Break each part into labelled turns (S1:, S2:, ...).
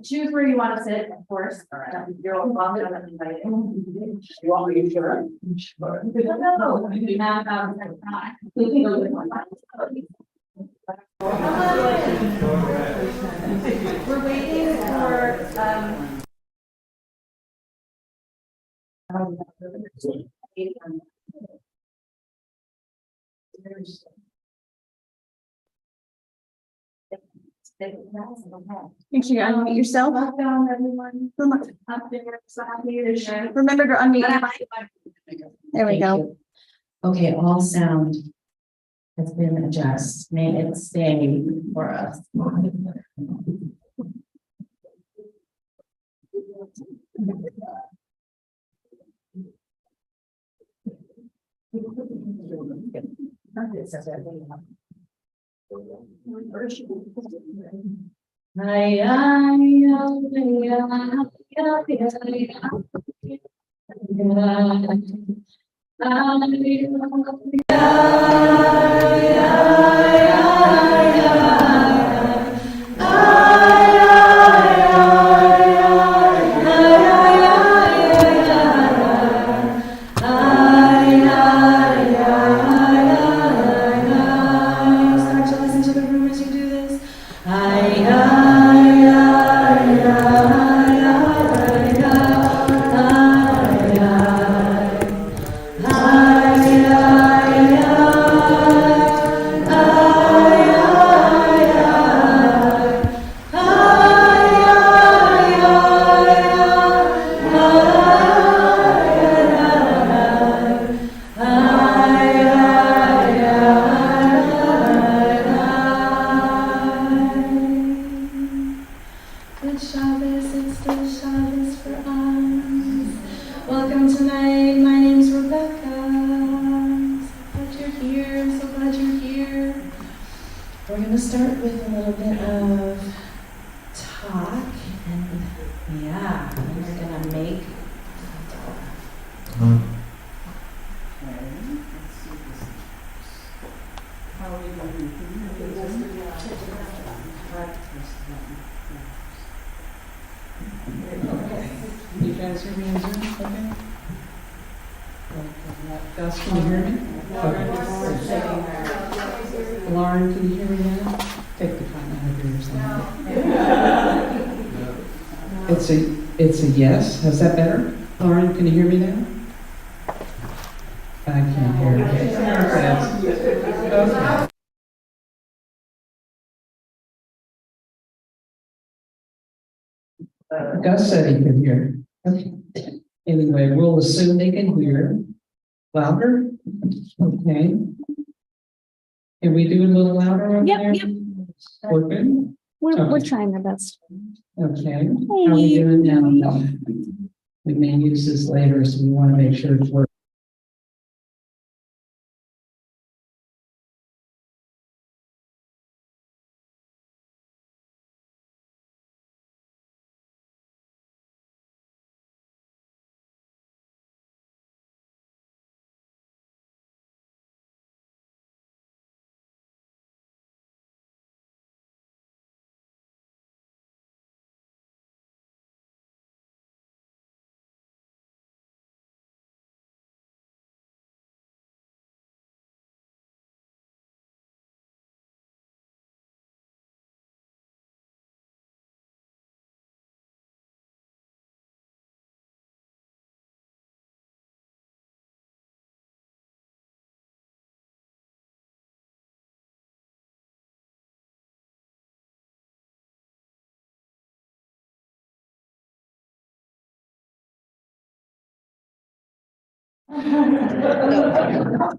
S1: Choose where you want to sit, of course. You're all welcome to invite.
S2: You want me to share? Sure.
S1: We're waiting for
S3: Make sure you unmute yourself.
S1: Welcome, everyone. Up there, so happy to share.
S3: Remember to unmute your mic. There we go.
S4: Okay, all sound has been adjusted. May it stay for us.
S1: Welcome tonight. My name's Rebekka. So glad you're here. I'm so glad you're here.
S4: We're going to start with a little bit of talk, and yeah, and we're going to make Havdalah.
S2: You guys hear me on Zoom? Okay. Gus, can you hear me? Okay. Lauren, can you hear me now? Take the phone out of yours. It's a yes. Is that better? Lauren, can you hear me now? I can't hear you. Okay. Gus said he could hear. Okay. Anyway, we'll assume they can hear. Louder? Okay. Can we do a little louder over there?
S3: Yep.
S2: We're good?
S3: We're trying our best.
S2: Okay. How are we doing now? We may use this later, so we want to make sure it's working.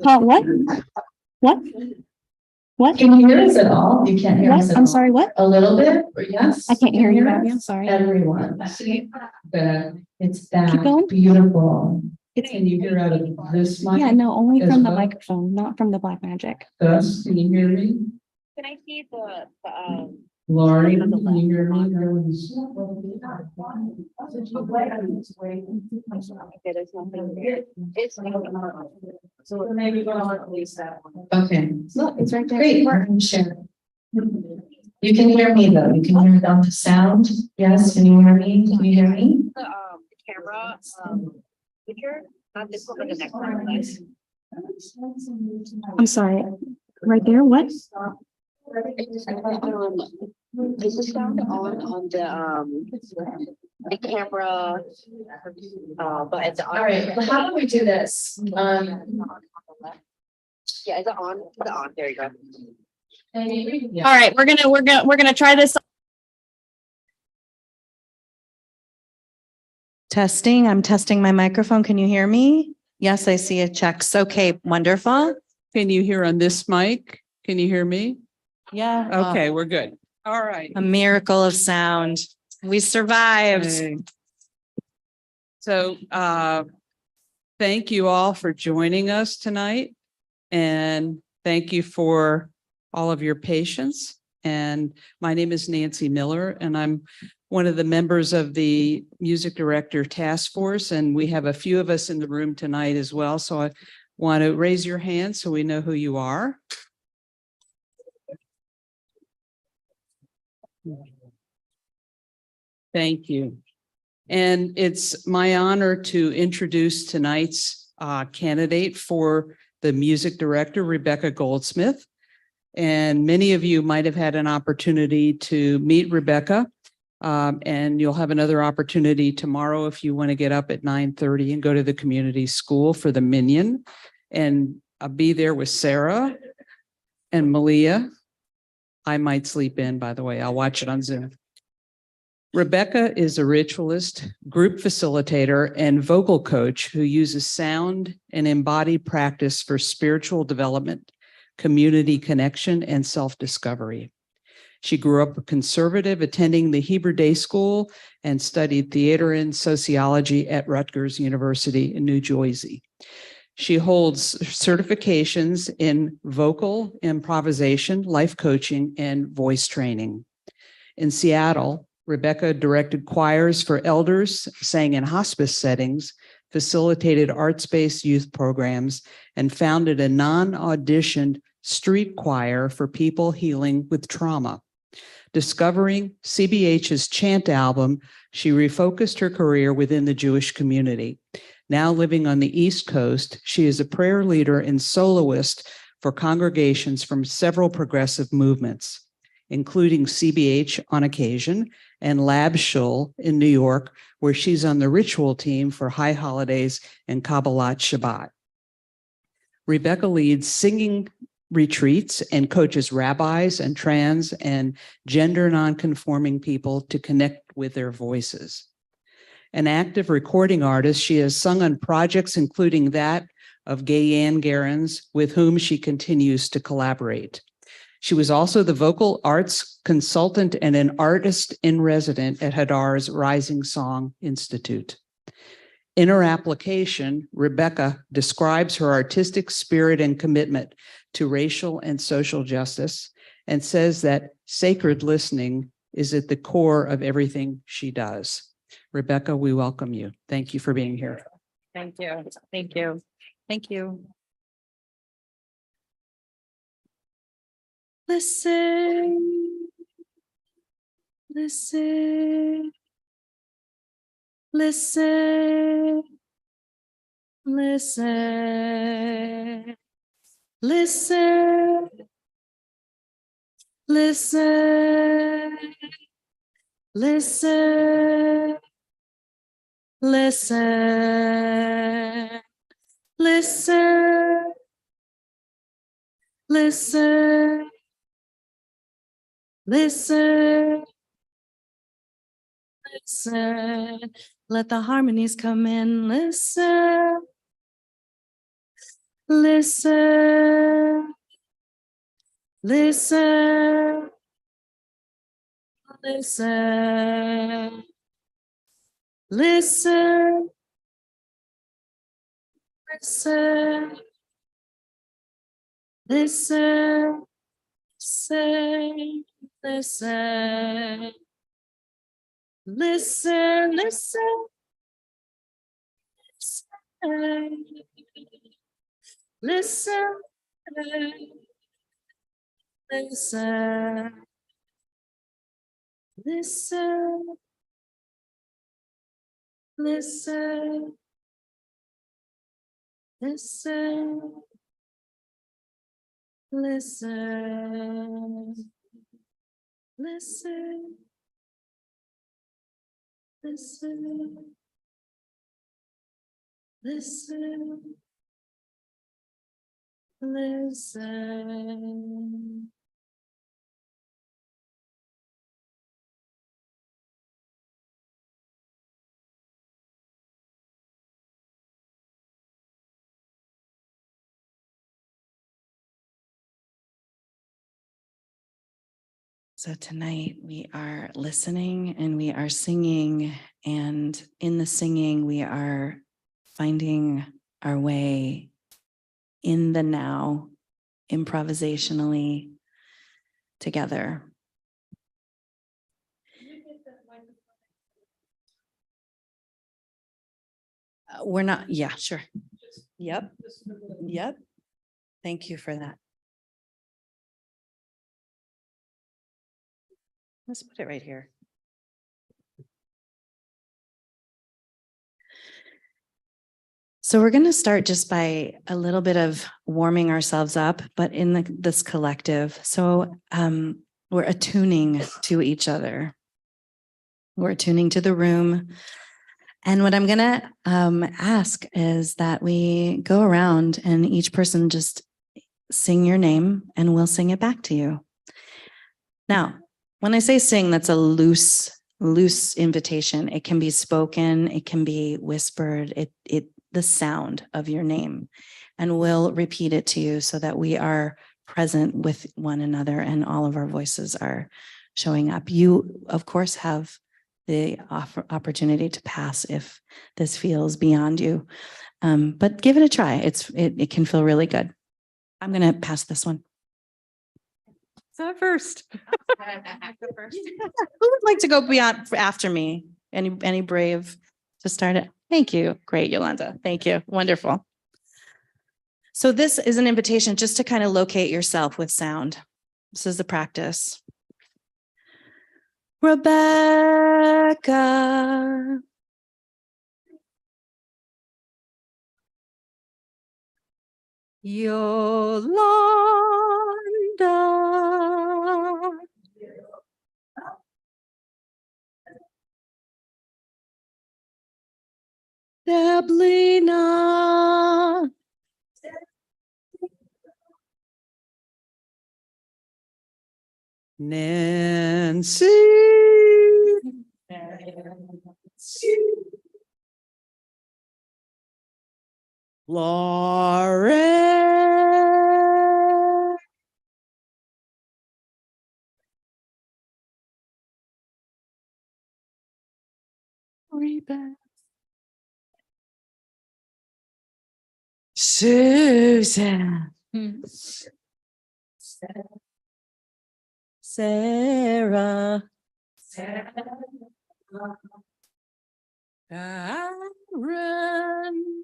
S3: What? What? What?
S4: Can you hear us at all? You can't hear us
S3: What?
S4: at
S3: I'm
S4: all?
S3: sorry, what?
S4: A little bit? Or yes?
S3: I can't hear you,
S4: us?
S3: Abby. I'm sorry.
S4: Everyone. See that it's that
S3: Keep going.
S4: beautiful.
S2: Can you hear out of this mic?
S3: Yeah, no, only
S2: as
S3: from the
S2: well?
S3: microphone, not from the Black Magic.
S2: Gus, can you hear me?
S5: Can I see the
S2: Lauren, can you hear me? Everyone's-
S5: okay, there's nothing here. It's
S1: So maybe we'll release that one.
S2: Okay.
S3: Look, it's right there.
S4: Great. Share. You can hear me though. You can hear the sound. Yes, can you hear me? Can you hear me?
S5: The camera picture, not this one, but the next one, please.
S3: I'm sorry. Right there, what?
S5: This is sound on the camera, but it's on.
S4: All right, well, how do we do this?
S5: Yeah, is it on? Is it on? There you go.
S3: All right, we're gonna try this.
S6: Testing, I'm testing my microphone. Can you hear me? Yes, I see it checks. Okay, wonderful.
S2: Can you hear on this mic? Can you hear me?
S6: Yeah.
S2: Okay, we're good. All right.
S6: A miracle of sound. We survived.
S2: Okay. So, thank you all for joining us tonight. And thank you for all of your patience. And my name is Nancy Miller, and I'm one of the members of the Music Director Task Force. And we have a few of us in the room tonight as well. So I want to raise your hand so we know who you are. Thank you. And it's my honor to introduce tonight's candidate for the music director, Rebekka Goldsmith. And many of you might have had an opportunity to meet Rebekka. And you'll have another opportunity tomorrow if you want to get up at 9:30 and go to the community school for the Minion. And I'll be there with Sarah and Malia. I might sleep in, by the way. I'll watch it on Zoom. Rebekka is a ritualist, group facilitator, and vocal coach who uses sound and embodied practice for spiritual development, community connection, and self-discovery. She grew up a conservative, attending the Hebrew Day School, and studied theater and sociology at Rutgers University in New Jersey. She holds certifications in vocal improvisation, life coaching, and voice training. In Seattle, Rebekka directed choirs for elders, sang in hospice settings, facilitated arts-based youth programs, and founded a non-auditioned street choir for people healing with trauma. Discovering CBH's Chant album, she refocused her career within the Jewish community. Now living on the East Coast, she is a prayer leader and soloist for congregations from several progressive movements, including CBH on occasion and Lab Shul in New York, where she's on the ritual team for High Holidays and Kabbalat Shabbat. Rebekka leads singing retreats and coaches rabbis and trans and gender nonconforming people to connect with their voices. An active recording artist, she has sung on projects including that of Gayanne Gerens, with whom she continues to collaborate. She was also the vocal arts consultant and an artist in resident at Hadar's Rising Song Institute. In her application, Rebekka describes her artistic spirit and commitment to racial and social justice and says that sacred listening is at the core of everything she does. Rebekka, we welcome you. Thank you for being here.
S6: Thank you. Thank you. Thank you. Listen. Listen. Listen. Listen. Listen. Listen. Listen. Listen. Listen. Listen. Listen. Listen. Let the harmonies come in. Listen. Listen. Listen. Listen. Listen. Listen. Listen. Listen. Listen. Listen. Listen. Listen. Listen. Listen. Listen. Listen. Listen. Listen. Listen. Listen. Listen. So tonight we are listening and we are singing, and in the singing we are finding our way in the now, improvisationally together. We're not, yeah, sure. Yep. Yep. Thank you for that. Let's put it right here. So we're going to start just by a little bit of warming ourselves up, but in this collective. So we're attuning to each other. We're attuning to the room. And what I'm going to ask is that we go around and each person just sing your name and we'll sing it back to you. Now, when I say sing, that's a loose invitation. It can be spoken, it can be whispered, the sound of your name. And we'll repeat it to you so that we are present with one another and all of our voices are showing up. You, of course, have the opportunity to pass if this feels beyond you. But give it a try. It can feel really good. I'm going to pass this one. So first. Who would like to go beyond after me? Any brave to start it? Thank you. Great, Yolanda. Thank you. Wonderful. So this is an invitation just to kind of locate yourself with sound. This is the practice. Rebekka. Yolanda. Deblina.
S2: Nancy. Lauren. Rebekka. Susan. Sarah. Aaron.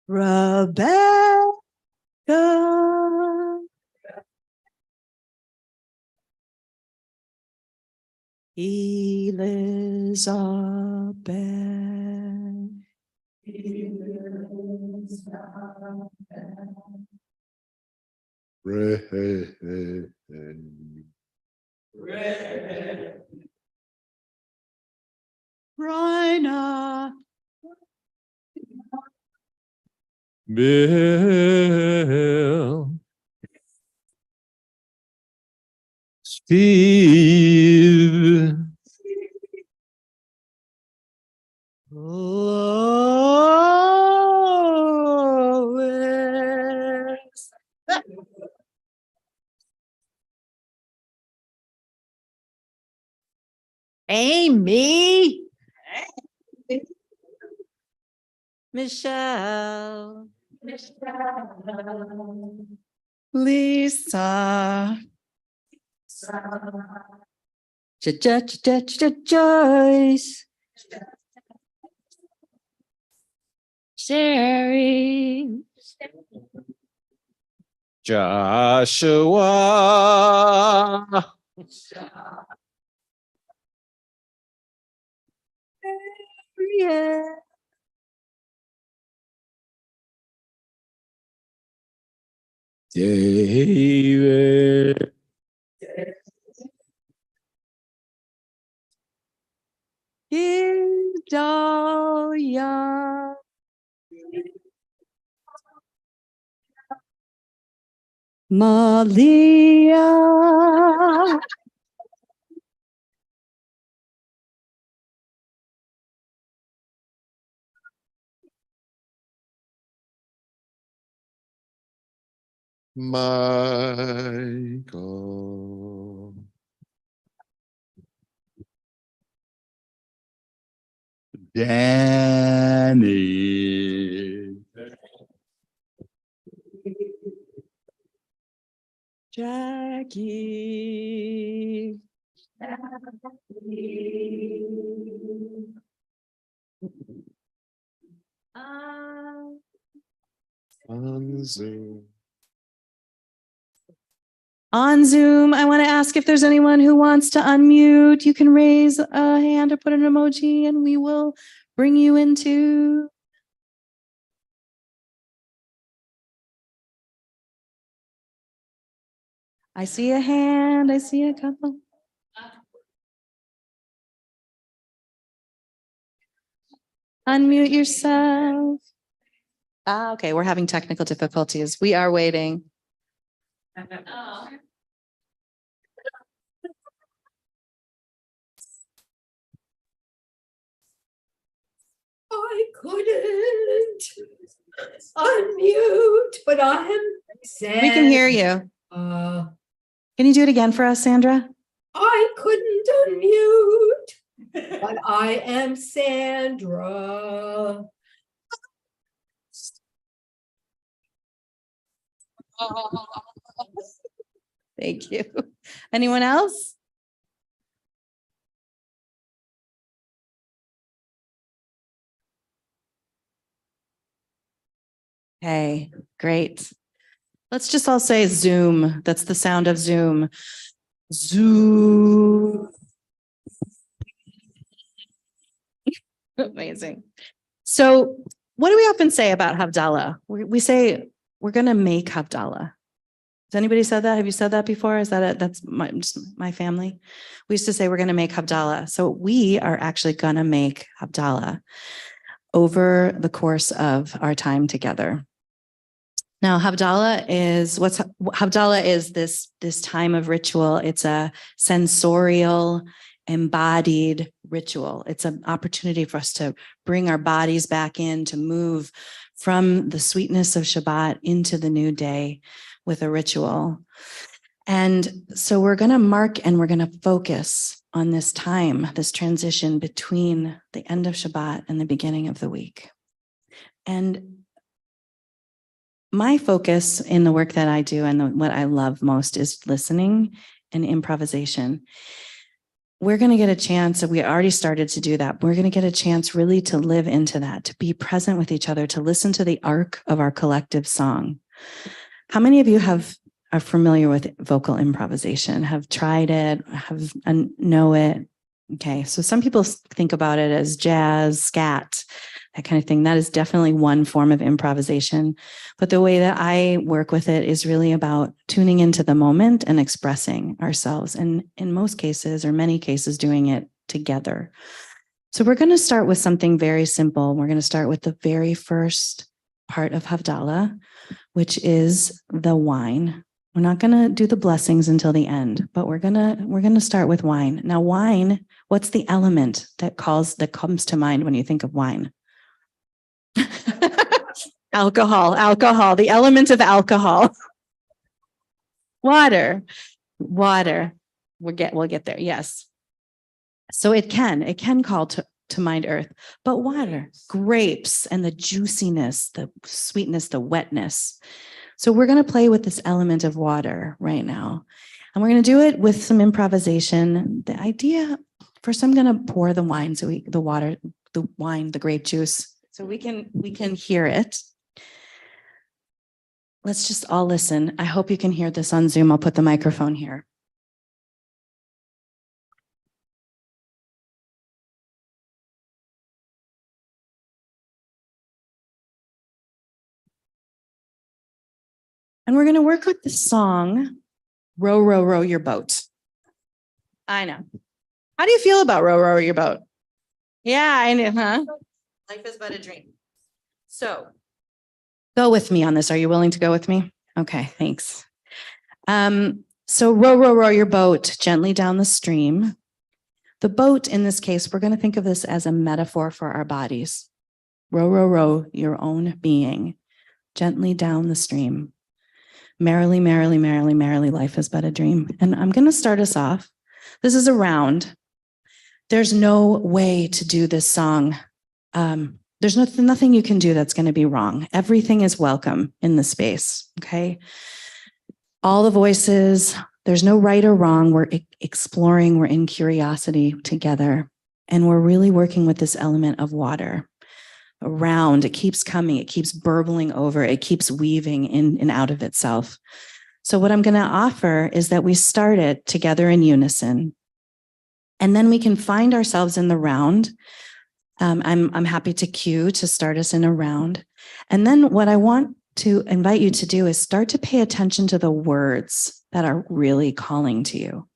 S2: Rebekka. Elizabeth. Rhina.
S7: Bill, Steve,
S2: Lois. Amy. Michelle. Lisa. Joyce. Sherry.
S7: Joshua. David.
S2: Havdalah. Malia.
S7: Michael. Danny.
S2: Jackie.
S7: On Zoom.
S6: On Zoom, I want to ask if there's anyone who wants to unmute. You can raise a hand or put an emoji and we will bring you into. I see a hand. I see a couple. Unmute yourself. Okay, we're having technical difficulties. We are waiting.
S8: I couldn't unmute, but I am
S6: We can hear you. Can you do it again for us, Sandra?
S8: I couldn't unmute, but I am Sandra.
S6: Thank you. Anyone else? Okay, great. Let's just all say Zoom. That's the sound of Zoom. Zoom. Amazing. So what do we often say about Havdalah? We say we're going to make Havdalah. Has anybody said that? Have you said that before? Is that it? That's just my family. We used to say we're going to make Havdalah. So we are actually going to make Havdalah over the course of our time together. Now, Havdalah is this time of ritual. It's a sensorial, embodied ritual. It's an opportunity for us to bring our bodies back in, to move from the sweetness of Shabbat into the new day with a ritual. And so we're going to mark and we're going to focus on this time, this transition between the end of Shabbat and the beginning of the week. And my focus in the work that I do and what I love most is listening and improvisation. We're going to get a chance, we already started to do that. We're going to get a chance really to live into that, to be present with each other, to listen to the arc of our collective song. How many of you are familiar with vocal improvisation, have tried it, know it? Okay, so some people think about it as jazz, scat, that kind of thing. That is definitely one form of improvisation. But the way that I work with it is really about tuning into the moment and expressing ourselves. And in most cases, or many cases, doing it together. So we're going to start with something very simple. We're going to start with the very first part of Havdalah, which is the wine. We're not going to do the blessings until the end, but we're going to start with wine. Now, wine, what's the element that comes to mind when you think of wine? Alcohol, the element of alcohol. Water. We'll get there. Yes. So it can call to mind earth, but water, grapes, and the juiciness, the sweetness, the wetness. So we're going to play with this element of water right now. And we're going to do it with some improvisation. The idea, first I'm going to pour the wine, the grape juice, so we can hear it. let's just all listen. I hope you can hear this on Zoom. I'll put the microphone here. And we're going to work with the song, Row, Row, Row Your Boat. I know. How do you feel about Row, Row Your Boat? Yeah, I know, huh? Life is but a dream. So go with me on this. Are you willing to go with me? Okay, thanks. So row, row, row your boat gently down the stream. The boat, in this case, we're going to think of this as a metaphor for our bodies. Row, row, row your own being gently down the stream. Merrily, merrily, merrily, merrily, life is but a dream. And I'm going to start us off. This is a round. There's no way to do this song. There's nothing you can do that's going to be wrong. Everything is welcome in the space, okay? All the voices, there's no right or wrong. We're exploring, we're in curiosity together. And we're really working with this element of water. Around, it keeps coming, it keeps burbling over, it keeps weaving in and out of itself. So what I'm going to offer is that we start it together in unison. And then we can find ourselves in the round. I'm happy to cue to start us in a round. And then what I want to invite you to do is start to pay attention to the words that are really calling to you.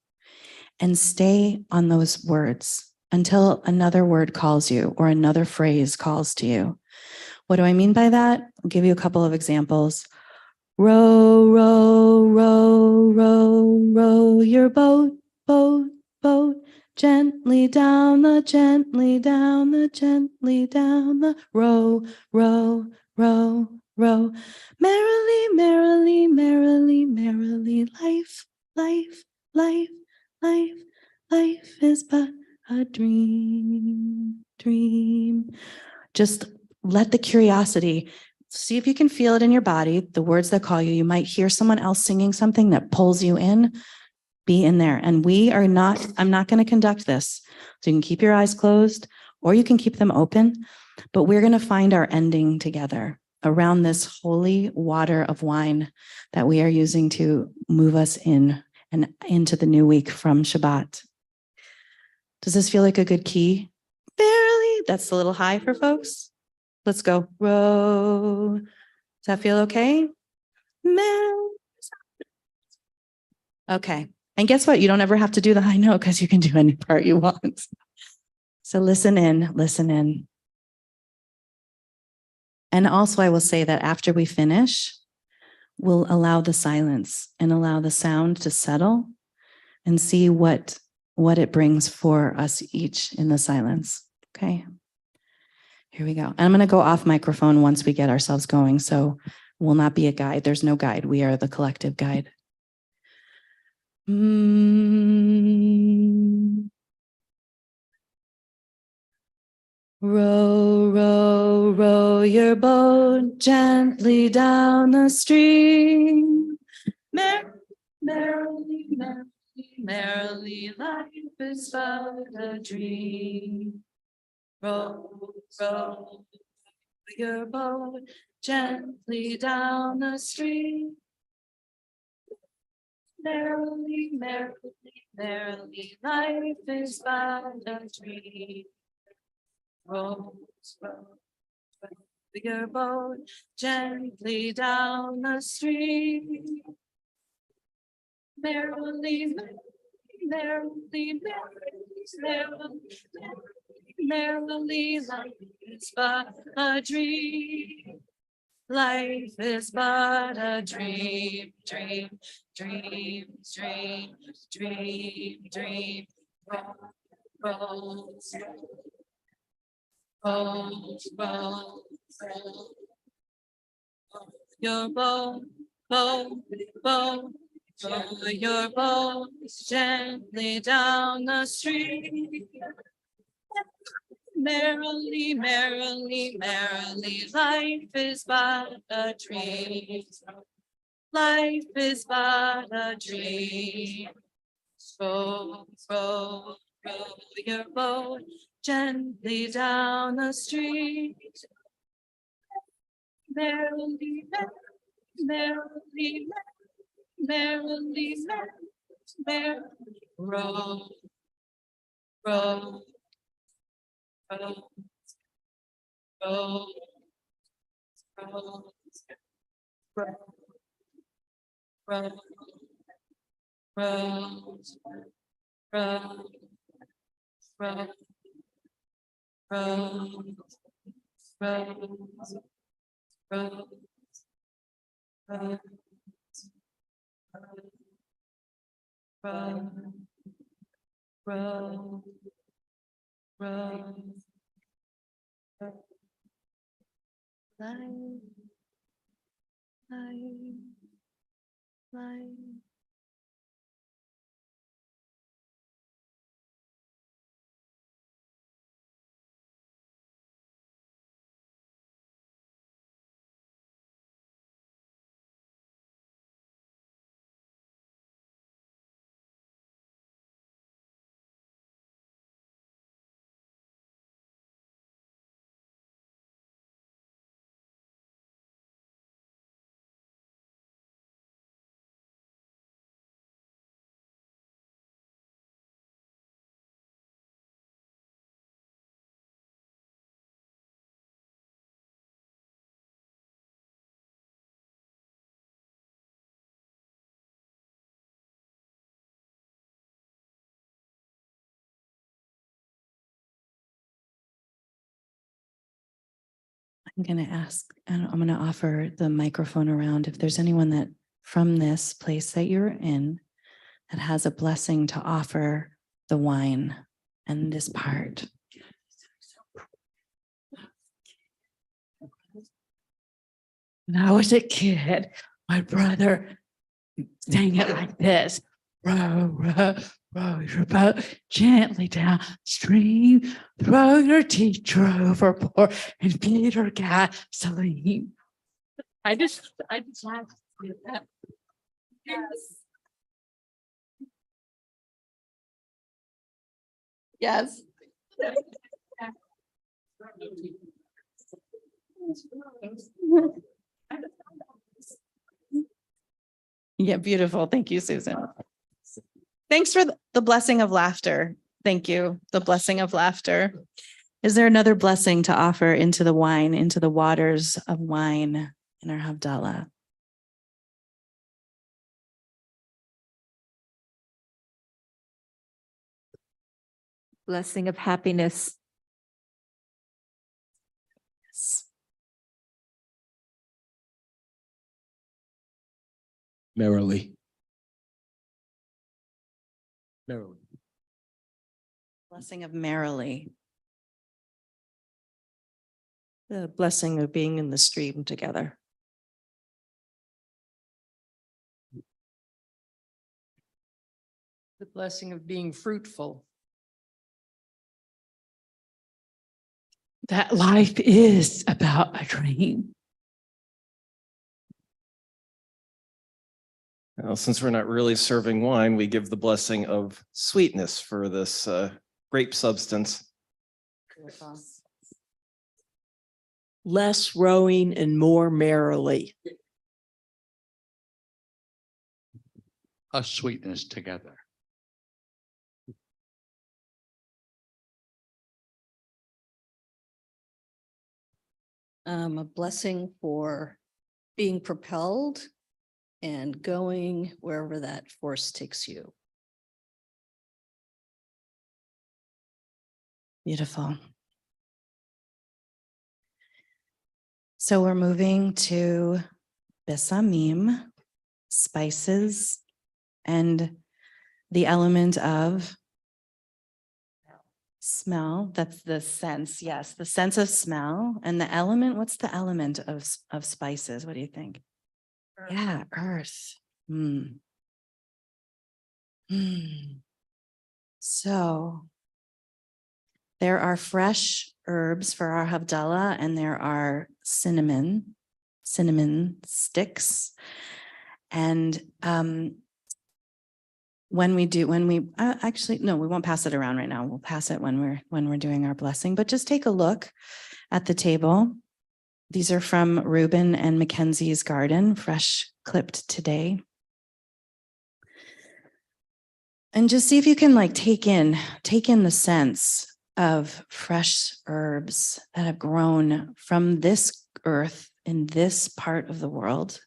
S6: And stay on those words until another word calls you or another phrase calls to you. What do I mean by that? I'll give you a couple of examples. Row, row, row, row, row your boat, boat, boat, gently down the, gently down the, gently down the, row, row, row, row. Merrily, merrily, merrily, merrily, life, life, life, life, life is but a dream, dream. Just let the curiosity, see if you can feel it in your body, the words that call you. You might hear someone else singing something that pulls you in. Be in there. And I'm not going to conduct this. So you can keep your eyes closed or you can keep them open, but we're going to find our ending together around this holy water of wine that we are using to move us in and into the new week from Shabbat. Does this feel like a good key? Barely. That's a little high for folks. Let's go. Row. Does that feel okay? Okay. And guess what? You don't ever have to do the high note because you can do any part you want. So listen in, listen in. And also I will say that after we finish, we'll allow the silence and allow the sound to settle and see what it brings for us each in the silence. Okay. Here we go. And I'm going to go off microphone once we get ourselves going. So will not be a guide. There's no guide. We are the collective guide. Row, row, row your boat gently down the stream. Merrily, merrily, merrily, merrily, life is but a dream. Row, row your boat gently down the stream. Merrily, merrily, merrily, life is but a dream. Row, row your boat gently down the stream. Merrily, merrily, merrily, merrily, merrily, life is but a dream. Life is but a dream, dream, dream, dream, dream, dream. Roll, roll, roll, roll. Your boat, boat, boat. Roll your boat gently down the stream. Merrily, merrily, merrily, life is but a dream. Life is but a dream. Row, row, row your boat gently down the street. Merrily,
S2: merrily, merrily, merrily, row, row, row, row, row, row, row, row, row, row, row, row, row, row, row, row, row,
S6: Fly, fly, fly. I'm going to ask, and I'm going to offer the microphone around if there's anyone that from this place that you're in that has a blessing to offer the wine and this part. When I was a kid, my brother sang it like this. Row, row, row your boat gently downstream. Throw your teacher overboard and feed her gasoline. I just like to do that. Yes. Yes. Yeah, beautiful. Thank you, Susan. Thanks for the blessing of laughter. Thank you. The blessing of laughter. Is there another blessing to offer into the wine, into the waters of wine in our Havdalah?
S5: Blessing of happiness.
S6: Yes.
S7: Merrily. Merrily.
S6: Blessing of merrily.
S9: The blessing of being in the stream together.
S8: The blessing of being fruitful.
S9: That life is about a dream.
S10: Well, since we're not really serving wine, we give the blessing of sweetness for this grape substance.
S9: Less rowing and more merrily.
S11: A sweetness together.
S9: A blessing for being propelled and going wherever that force takes you.
S6: Beautiful. So we're moving to besamim, spices, and the element of smell. That's the sense. Yes, the sense of smell. And the element, what's the element of spices? What do you think? Earth. Yeah, earth. So there are fresh herbs for our Havdalah, and there are cinnamon sticks. And actually, no, we won't pass it around right now. We'll pass it when we're doing our blessing, but just take a look at the table These are from Reuben and Mackenzie's garden, fresh clipped today. And just see if you can like take in the sense of fresh herbs that have grown from this earth in this part of the world.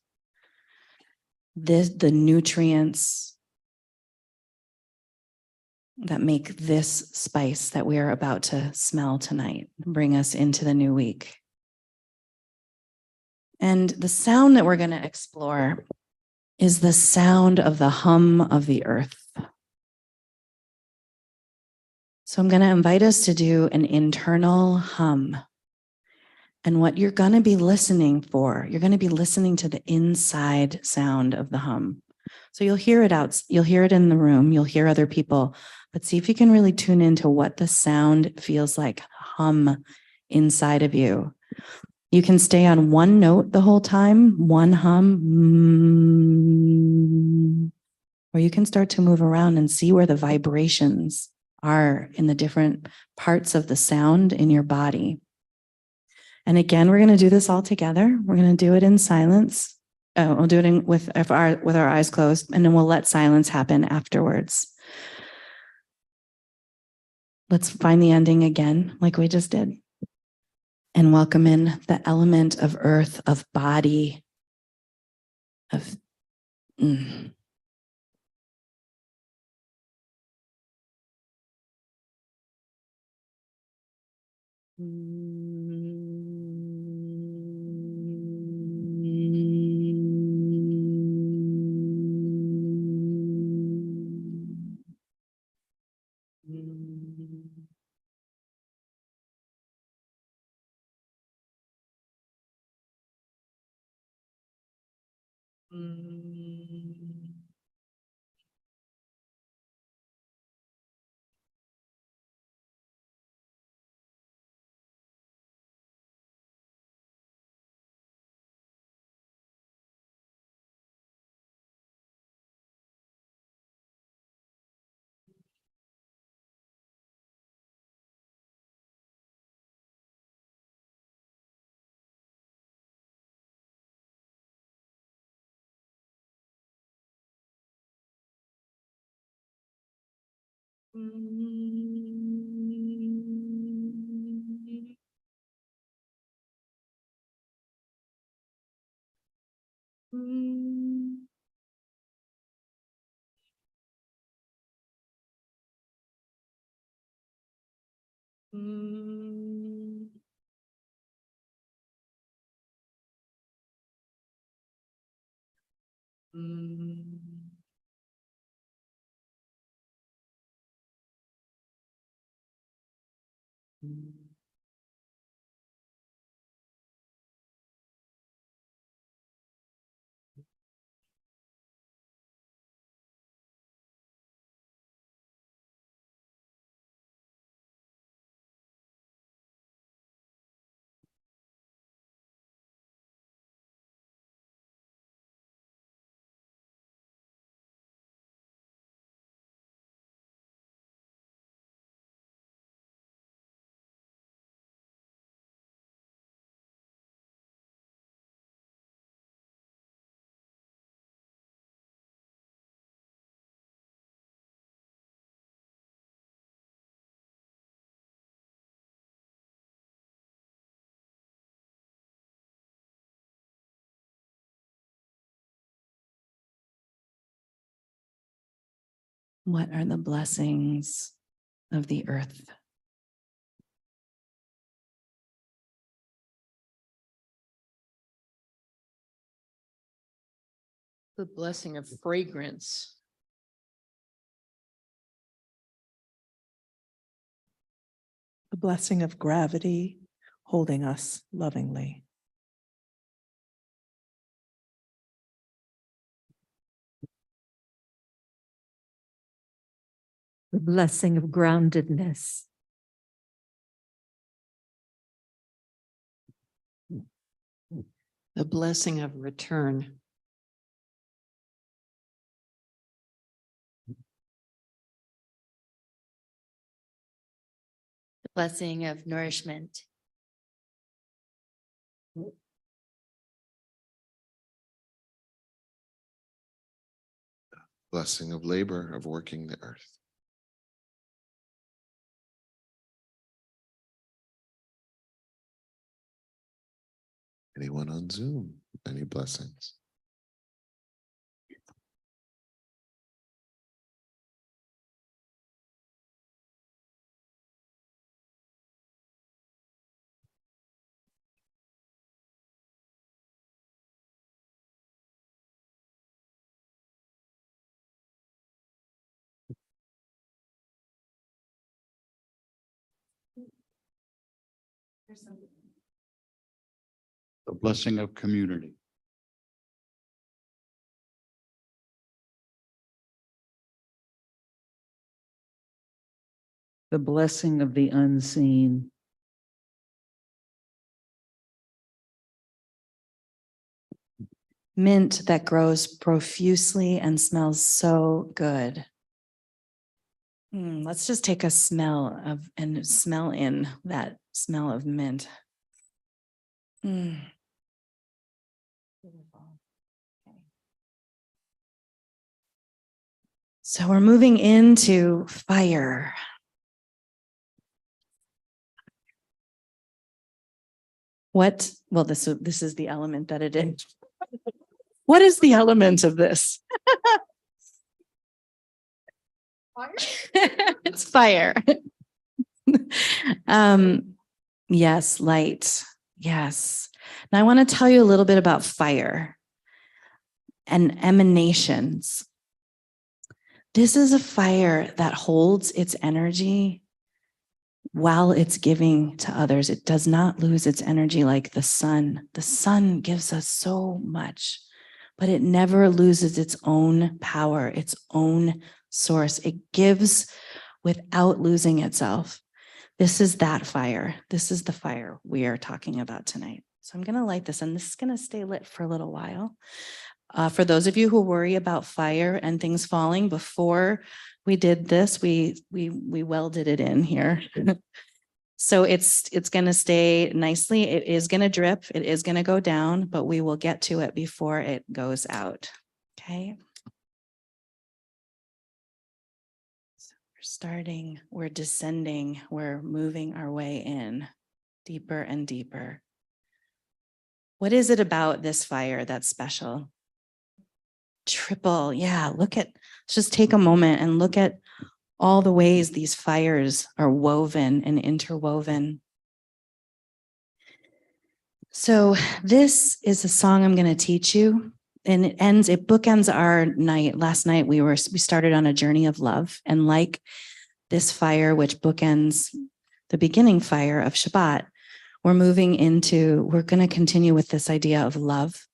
S6: The nutrients that make this spice that we are about to smell tonight bring us into the new week. And the sound that we're going to explore is the sound of the hum of the earth. So I'm going to invite us to do an internal hum. And what you're going to be listening for, you're going to be listening to the inside sound of the hum. So you'll hear it out, you'll hear it in the room, you'll hear other people, but see if you can really tune into what the sound feels like, hum inside of you. You can stay on one note the whole time, one hum, or you can start to move around and see where the vibrations are in the different parts of the sound in your body. And again, we're going to do this all together. We're going to do it in silence. We'll do it with our eyes closed, and then we'll let silence happen afterwards. Let's find the ending again, like we just did. And welcome in the element of earth, of body, of what are the blessings of the earth?
S8: The blessing of fragrance.
S9: The blessing of gravity holding us lovingly.
S12: The blessing of groundedness.
S8: The blessing of return.
S5: The blessing of nourishment.
S13: Blessing of labor, of working the earth. Anyone on Zoom? Any blessings?
S11: The blessing of community.
S2: The blessing of the unseen.
S6: Mint that grows profusely and smells so good. Let's just take a smell of and smell in that smell of mint. Beautiful. Okay. So we're moving into fire. What? Well, this is the element that it is. What is the element of this? It's fire. Yes, light. Yes. Now I want to tell you a little bit about fire and emanations. This is a fire that holds its energy while it's giving to others. It does not lose its energy like the sun. The sun gives us so much, but it never loses its own power, its own source. It gives without losing itself. This is that fire. This is the fire we are talking about tonight. So I'm going to light this, and this is going to stay lit for a little while. For those of you who worry about fire and things falling, before we did this, we welded it in here. So it's going to stay nicely. It is going to drip. It is going to go down, but we will get to it before it goes out. Okay. So we're starting, we're descending, we're moving our way in deeper and deeper. What is it about this fire that's special? Triple. Yeah. Let's just take a moment and look at all the ways these fires are woven and interwoven. So this is a song I'm going to teach you, and it bookends our night. Last night we started on a journey of love, and like this fire, which bookends the beginning fire of Shabbat, we're going to continue with this idea of love,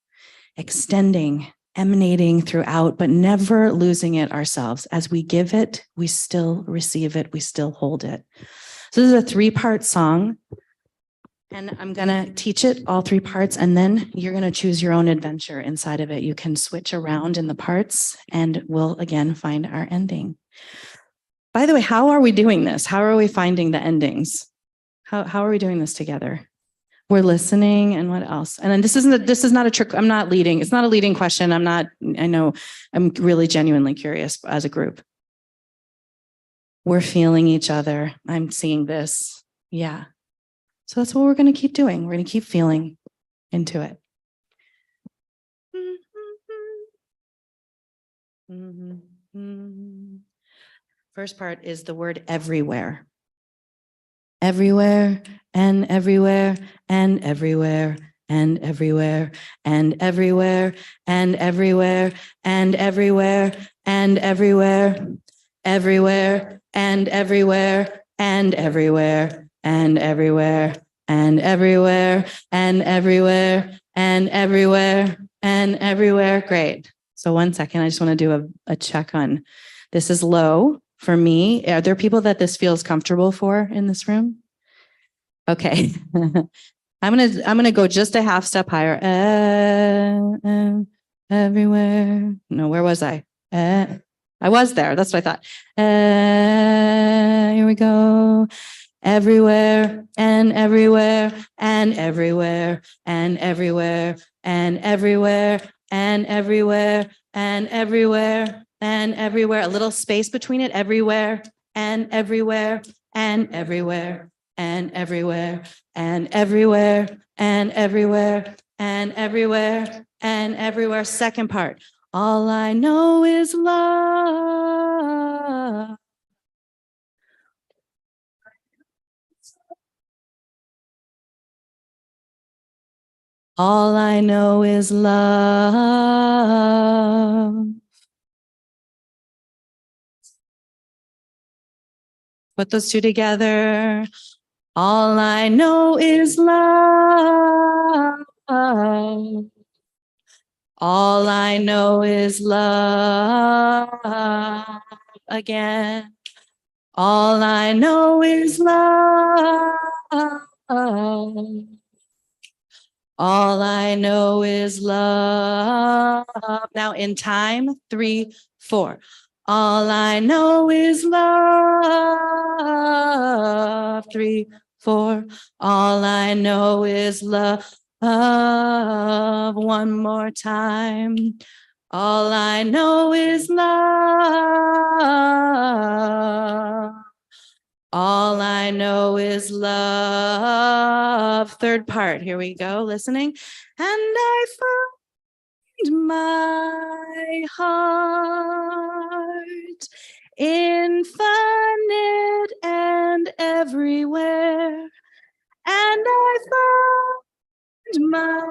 S6: extending, emanating throughout, but never losing it ourselves. As we give it, we still receive it, we still hold it. So this is a 3-part song, and I'm going to teach it all 3 parts, and then you're going to choose your own adventure inside of it. You can switch around in the parts, and we'll again find our ending. By the way, how are we doing this? How are we finding the endings? How are we doing this together? We're listening, and what else? And then this is not a trick. I'm not leading. It's not a leading question. I know I'm really genuinely curious as a group. We're feeling each other. I'm seeing this. Yeah. So that's what we're going to keep doing. We're going to keep feeling into it. First part is the word everywhere. Everywhere and everywhere and everywhere and everywhere and everywhere and everywhere and everywhere and everywhere, everywhere and everywhere and everywhere and everywhere and everywhere and everywhere and everywhere and everywhere. Great. So 1 second, I just want to do a check on this. Is low for me. Are there people that this feels comfortable for in this room? Okay. I'm gonna go just a half step higher. Everywhere. No, where was I? I was there. That's what I thought. Here we go. everywhere and everywhere and everywhere and everywhere and everywhere and everywhere and everywhere and everywhere. A little space between it, everywhere and everywhere and everywhere and everywhere and everywhere and everywhere and everywhere and everywhere. Second part. All I know is love. All I know is love. Put those two together. All I know is love. All I know is love. Again. All I know is love. All I know is love. Now in time, 3, 4. All I know is love. 3, 4. All I know is love. One more time. All I know is love. All I know is love. Third part. Here we go. Listening. And I find my heart infinite and everywhere. And I find my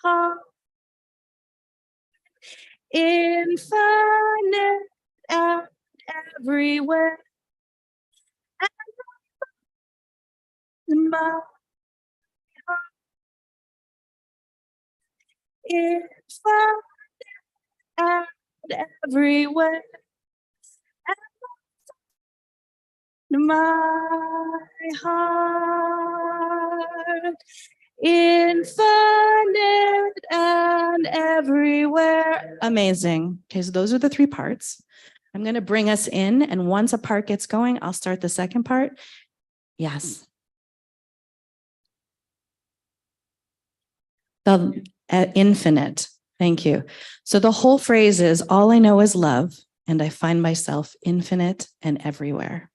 S6: heart infinite and everywhere. My heart infinite and everywhere. And my heart infinite and everywhere. Amazing. Okay, so those are the 3 parts. I'm going to bring us in, and once a part gets going, I'll start the second part. Yes. The infinite. Thank you. So the whole phrase is, all I know is love, and I find myself infinite and everywhere.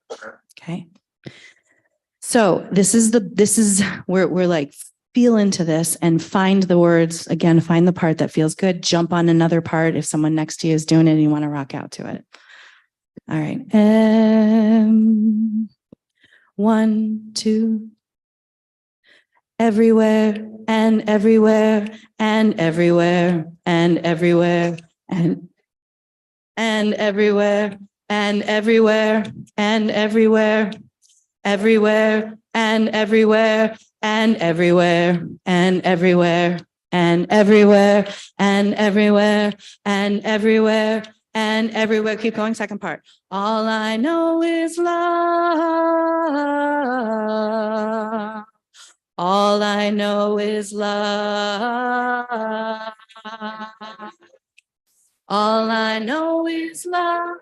S6: Okay. So this is we're like, feel into this and find the words. Again, find the part that feels good. Jump on another part if someone next to you is doing it and you want to rock out to it. All right. 1, 2. Everywhere and everywhere and everywhere and everywhere and everywhere and everywhere and everywhere, everywhere and everywhere and everywhere and everywhere and everywhere and everywhere and everywhere and everywhere. Keep going. Second part. All I know is love. All I know is love. All I know is love.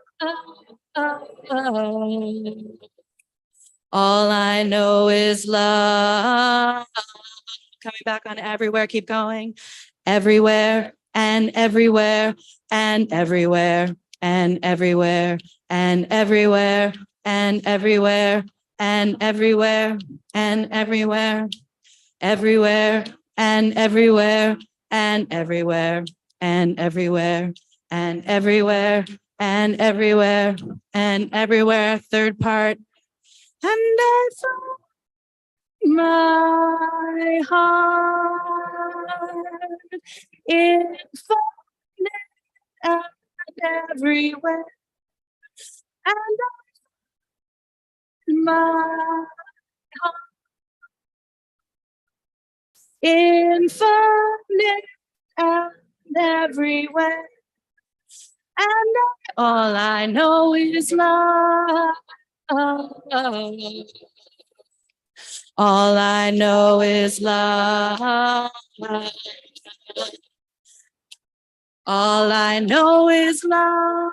S6: All I know is love. Coming back on everywhere. Keep going. Everywhere and everywhere and everywhere and everywhere and everywhere and everywhere and everywhere and everywhere, everywhere and everywhere and everywhere and everywhere and everywhere and everywhere and everywhere. Third part. And I found my heart infinite and everywhere. And my heart infinite and everywhere. And all I know is love. All I know is love. All I know is love.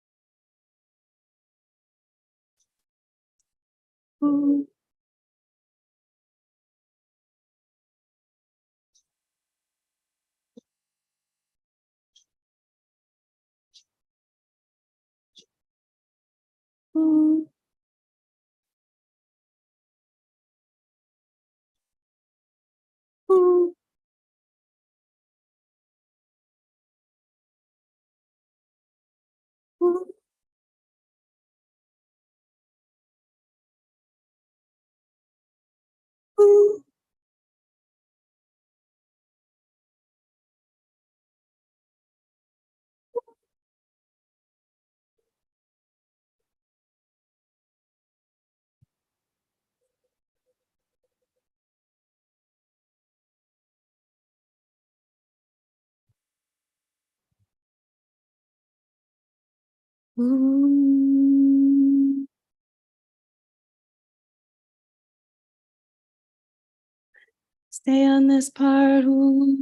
S6: Stay on this part. We're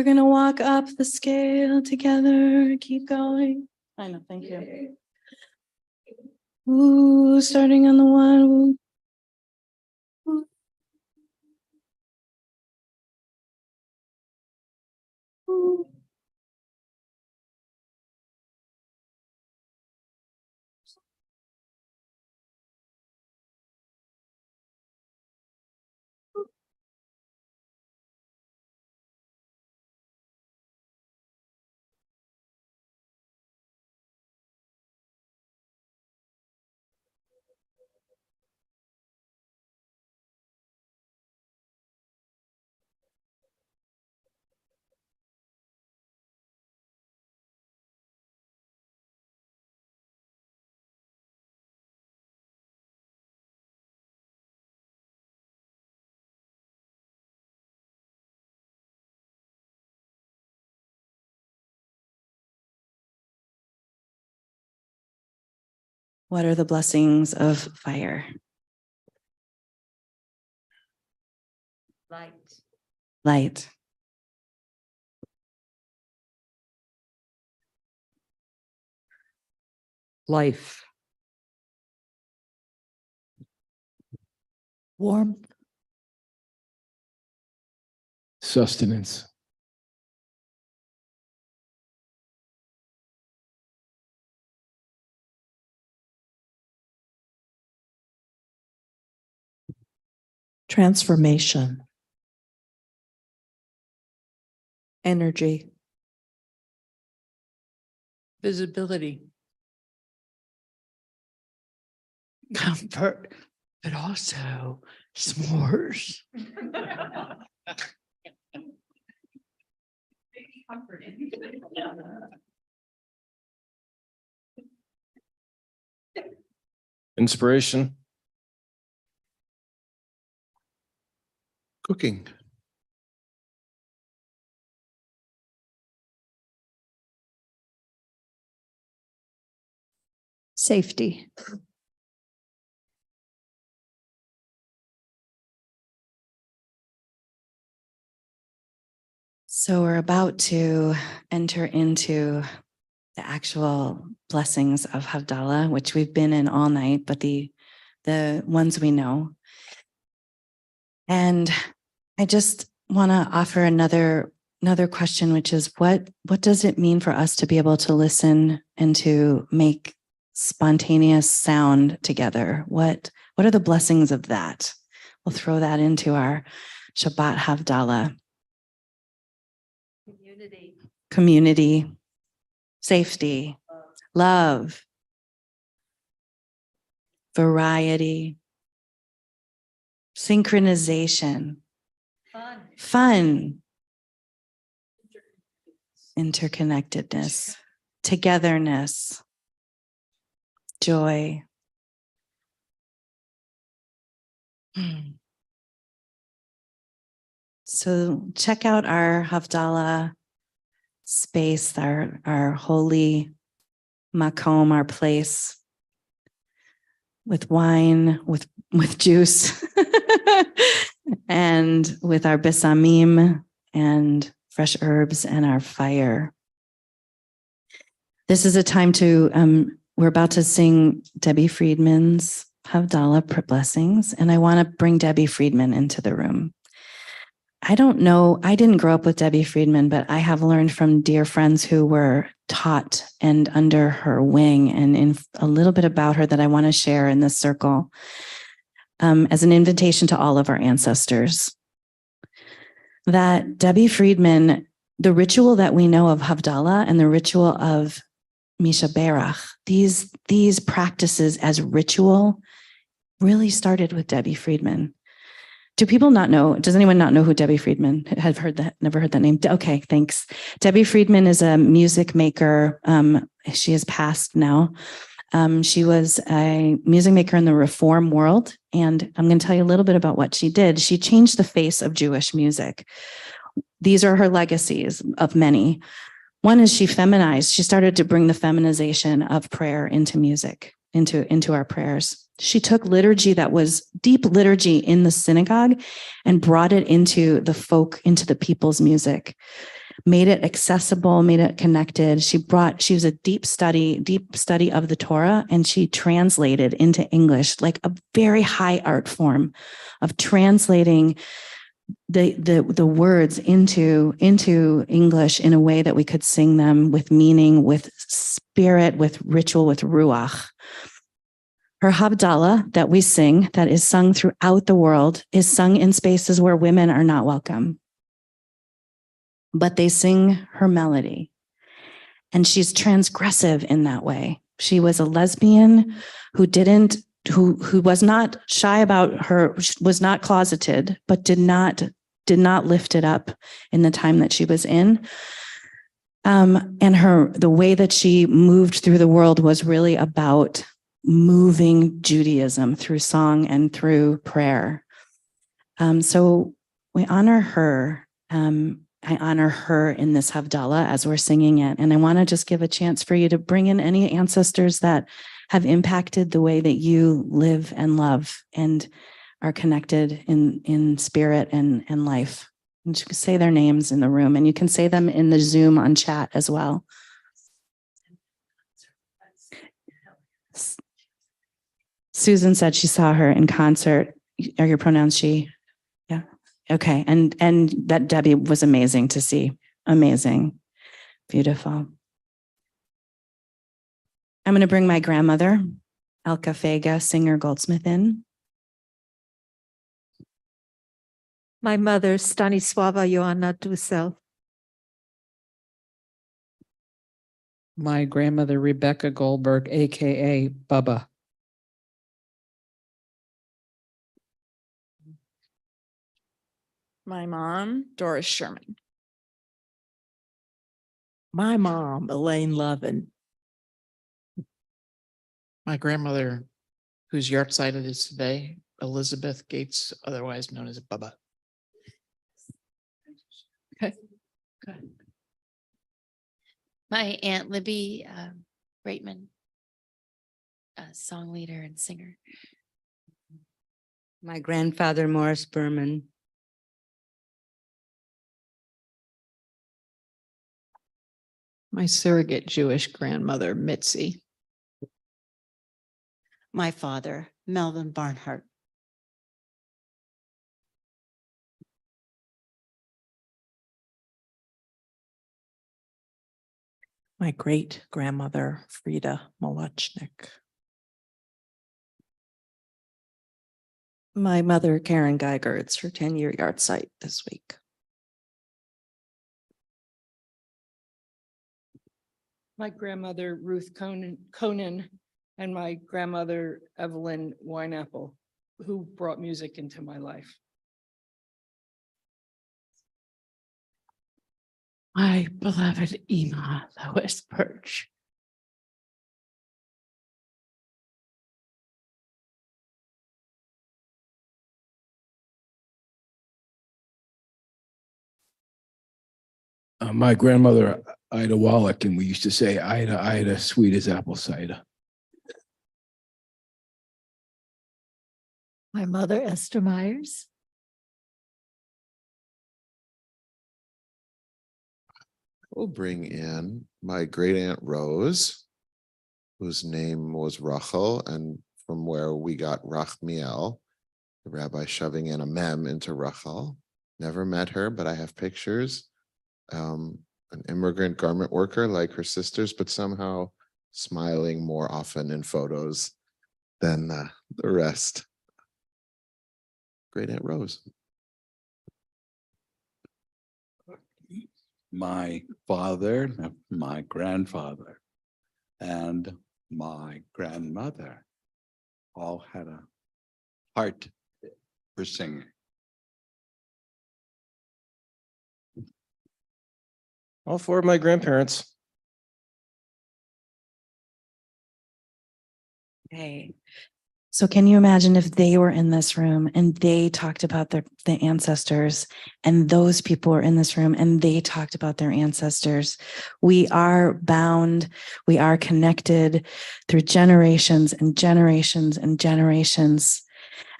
S6: going to walk up the scale together. Keep going. I know. Thank you. Ooh, starting on the one. Ooh. Ooh. What are the blessings of fire?
S12: Light.
S6: Light.
S12: Life. Warmth.
S7: Sustenance.
S9: Transformation. Energy.
S8: Visibility.
S9: Comfort, but also s'mores.
S10: Inspiration.
S13: Cooking.
S12: Safety.
S6: So we're about to enter into the actual blessings of Havdalah, which we've been in all night, but the ones we know. And I just want to offer another question, which is what does it mean for us to be able to listen and to make spontaneous sound together? What are the blessings of that? We'll throw that into our Shabbat Havdalah. Community, safety, love, variety, synchronization, fun, interconnectedness, togetherness, joy. So check out our Havdalah space, our holy makom, our place with wine, with juice, and with our besamim and fresh herbs and our fire. This is a time to, we're about to sing Debbie Friedman's Havdalah blessings, and I want to bring Debbie Friedman into the room. I don't know, I didn't grow up with Debbie Friedman, but I have learned from dear friends who were taught and under her wing, and in a little bit about her that I want to share in this circle as an invitation to all of our ancestors. That Debbie Friedman, the ritual that we know of Havdalah and the ritual of Misha Berach, these practices as ritual really started with Debbie Friedman. Do people not know? Does anyone not know who Debbie Friedman? Have heard that? Never heard that name. Okay, thanks. Debbie Friedman is a music maker. She has passed now. She was a music maker in the Reform world, and I'm going to tell you a little bit about what she did. She changed the face of Jewish music. These are her legacies of many. One is she feminized. She started to bring the feminization of prayer into music, into our prayers. She took liturgy that was deep liturgy in the synagogue and brought it into the folk, into the people's music, made it accessible, made it connected. She was a deep study of the Torah, and she translated into English, like a very high art form of translating the words into English in a way that we could sing them with meaning, with spirit, with ritual, with ruach. Her Havdalah that we sing, that is sung throughout the world, is sung in spaces where women are not welcome. But they sing her melody. And she's transgressive in that way. She was a lesbian who was not shy about her, was not closeted, but did not lift it up in the time that she was in. And the way that she moved through the world was really about moving Judaism through song and through prayer. So we honor her. I honor her in this Havdalah as we're singing it. And I want to just give a chance for you to bring in any ancestors that have impacted the way that you live and love and are connected in spirit and life. And you can say their names in the room, and you can say them in the Zoom on chat as well. Susan said she saw her in concert. Are your pronouns she? Yeah. Okay. And that Debbie was amazing to see. Amazing. Beautiful. I'm going to bring my grandmother, Elka Fega, singer Goldsmith, in.
S12: My mother, Stanisława Joanna Dussel.
S2: My grandmother, Rebekka Goldberg, AKA Bubba.
S8: My mom, Doris Sherman.
S9: My mom, Elaine Lovin.
S8: My grandmother, whose yahrzeit it is today, Elizabeth Gates, otherwise known as Bubba. Okay. Good.
S3: My Aunt Libby Reitman, song leader and singer.
S12: My grandfather, Morris Berman.
S8: My surrogate Jewish grandmother, Mitzi.
S9: My father, Melvin Barnhart. My great grandmother, Frida Molochnik. My mother, Karen Geiger. It's her 10-year yahrzeit this week.
S14: My grandmother, Ruth Conan, and my grandmother, Evelyn Wineapple, who brought music into my life.
S8: My beloved Ema Lois Birch.
S7: My grandmother, Ida Wallach, and we used to say, Ida, Ida, sweet as apple cider.
S12: My mother, Esther Myers.
S13: We'll bring in my great aunt Rose, whose name was Rachel, and from where we got Rachmiel, the rabbi shoving in a mem into Rachel. Never met her, but I have pictures. An immigrant garment worker like her sisters, but somehow smiling more often in photos than the rest. Great Aunt Rose.
S11: My father, my grandfather, and my grandmother all had a heart for singing.
S10: All four of my grandparents.
S6: Okay. So can you imagine if they were in this room and they talked about the ancestors, and those people were in this room and they talked about their ancestors? We are bound, we are connected through generations and generations and generations.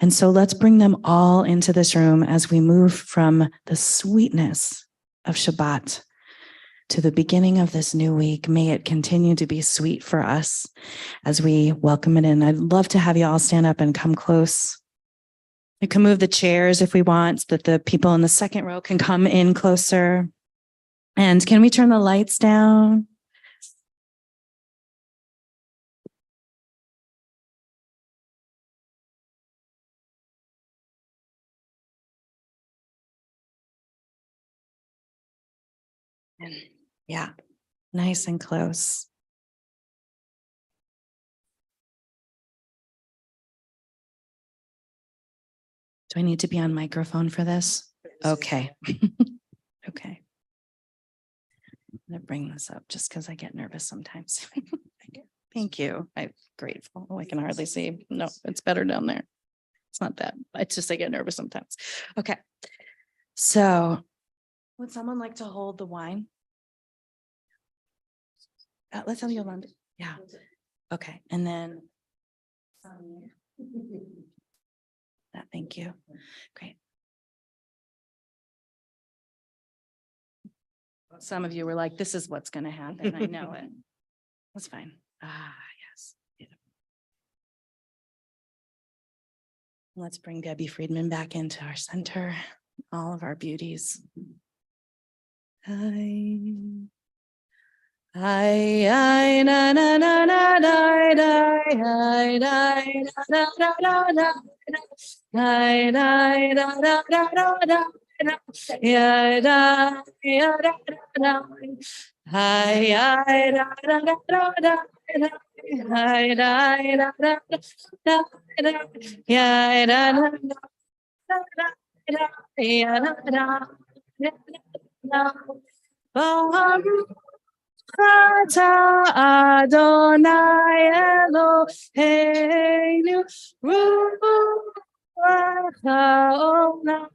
S6: And so let's bring them all into this room as we move from the sweetness of Shabbat to the beginning of this new week. May it continue to be sweet for us as we welcome it in. I'd love to have you all stand up and come close. You can move the chairs if we want, so that the people in the second row can come in closer. And can we turn the lights down? Yeah, nice and close. Do I need to be on microphone for this? Okay. Okay. I'm going to bring this up just because I get nervous sometimes. Thank you. I'm grateful. Oh, I can hardly see. No, it's better down there. It's not that. It's just I get nervous sometimes. Okay. So would someone like to hold the wine? Let's have Yolanda. Yeah. Okay. And then. Thank you. Great. Some of you were like, this is what's going to happen. I know it. That's fine. Yes. Let's bring Debbie Friedman back into our center. All of our beauties. I na na na na na na na na na na I da da da da da da ya da ya da da I da da da da da I da da da da ya da da da ya da Ata Adonai Eloheinu Ruach Haolam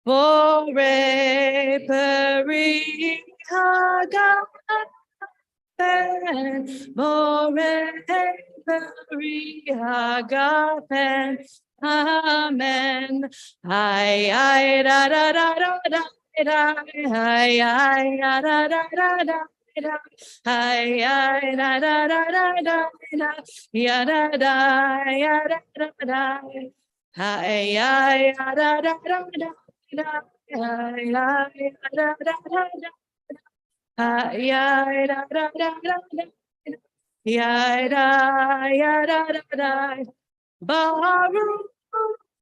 S6: Borei Peri Hagafen Borei Peri Hagafen Amen. I da da da da da. I da da da da. I da da da da. Ya da da ya da da da. I da da da da. I da da da da. I da da da da. Ya da ya da da da. Baruch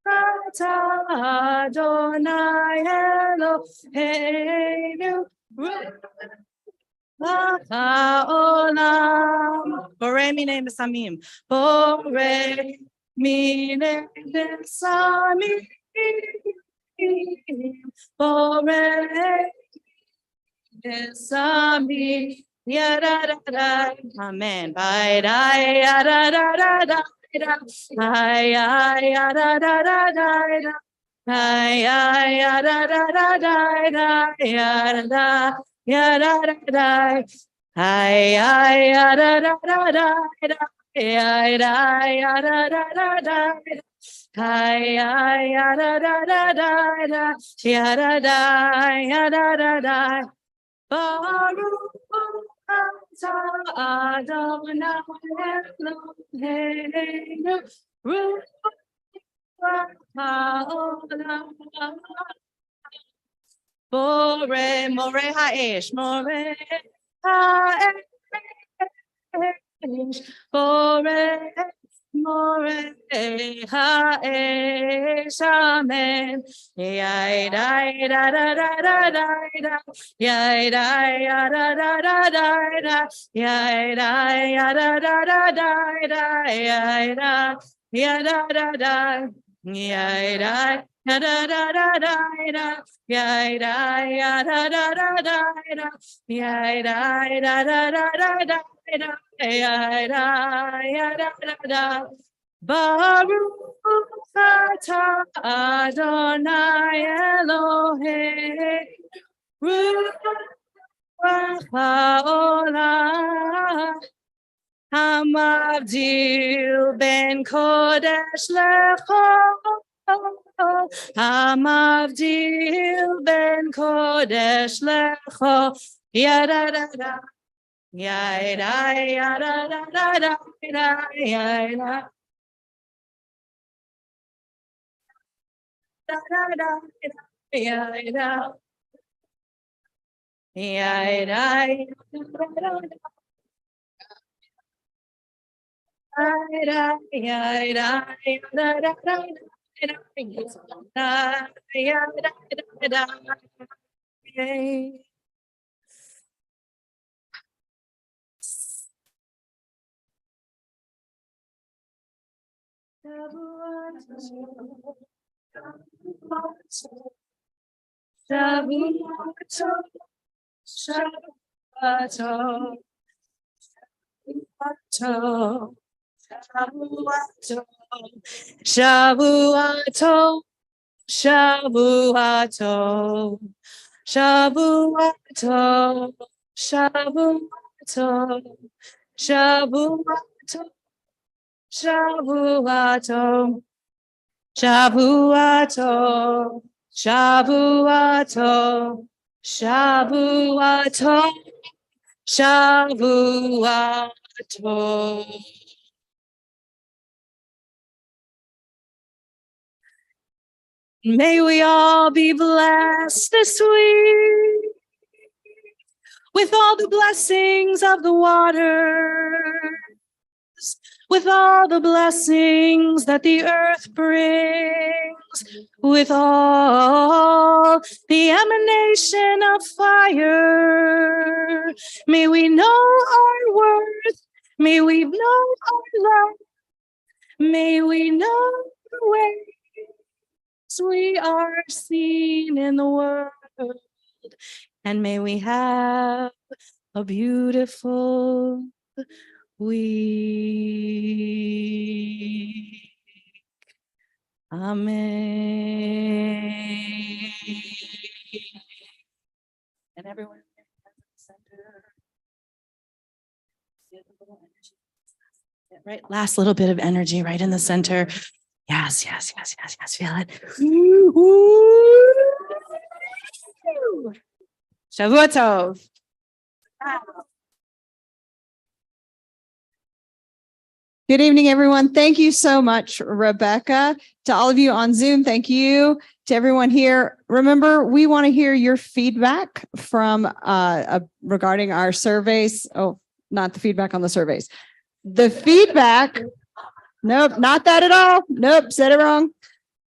S6: Atah Adonai Eloheinu Ruach Haolam Borei Minei Besamim Borei Minei Besamim Borei Besamim Yadadadai Amen. Bye bye yadadadadai Ay da da da da ay da da da da ya da ya da da da ay da da da da ay da ya da da da da ay da da da da ya da da da Baruch
S1: Adonai Eloheinu, Ruach haolam. More, more ha'esh, more ha'esh, more ha'esh, amen. Yai dai da da da da da da, yai dai ya da da da da da, yai dai ya da da da da da, yai da ya da da da, yai dai ya da da da da da. Yai da ya da da da da da, yai da da da da da da da, yai da ya da da da. Baruch atah Adonai Eloheinu, Ruach haolam, Hamavdil ben kodesh lechol. Hamavdil ben kodesh lecho, yada da da, yada yada da da da da, yada da da da, yada yada yada. Shavuato, Shavuato, Shavuato, Shavuato, Shavuato, Shavuato, Shavuato, Shavuato, Shavuato, Shavuato. May we all be blessed this week with all the blessings of the waters, with all the blessings that the earth brings, with all the emanation of fire. May we know our worth. May we know our love. May we know the way we are seen in the world, and may we have a beautiful week. Amen. And everyone in the center. Right, last little bit of energy right in the center. Yes, yes, yes, yes, yes. Feel it. Shavua Tov. Good evening, everyone. Thank you so much, Rebekka. To all of you on Zoom, thank you. To everyone here, remember, we want to hear your feedback from regarding our surveys. Oh, not the feedback on the surveys. The feedback. Nope, not that at all. Nope, said it wrong.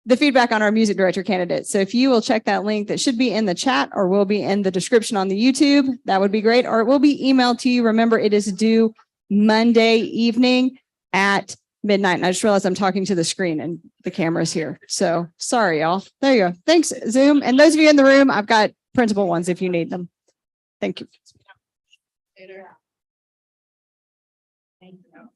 S1: The feedback on our music director candidate. So if you will check that link that should be in the chat or will be in the description on the YouTube, that would be great. Or it will be emailed to you. Remember, it is due Monday evening at midnight. And I just realized I'm talking to the screen and the camera's here. So sorry, y'all. There you go. Thanks, Zoom. And those of you in the room, I've got printable ones if you need them. Thank you. Thank you.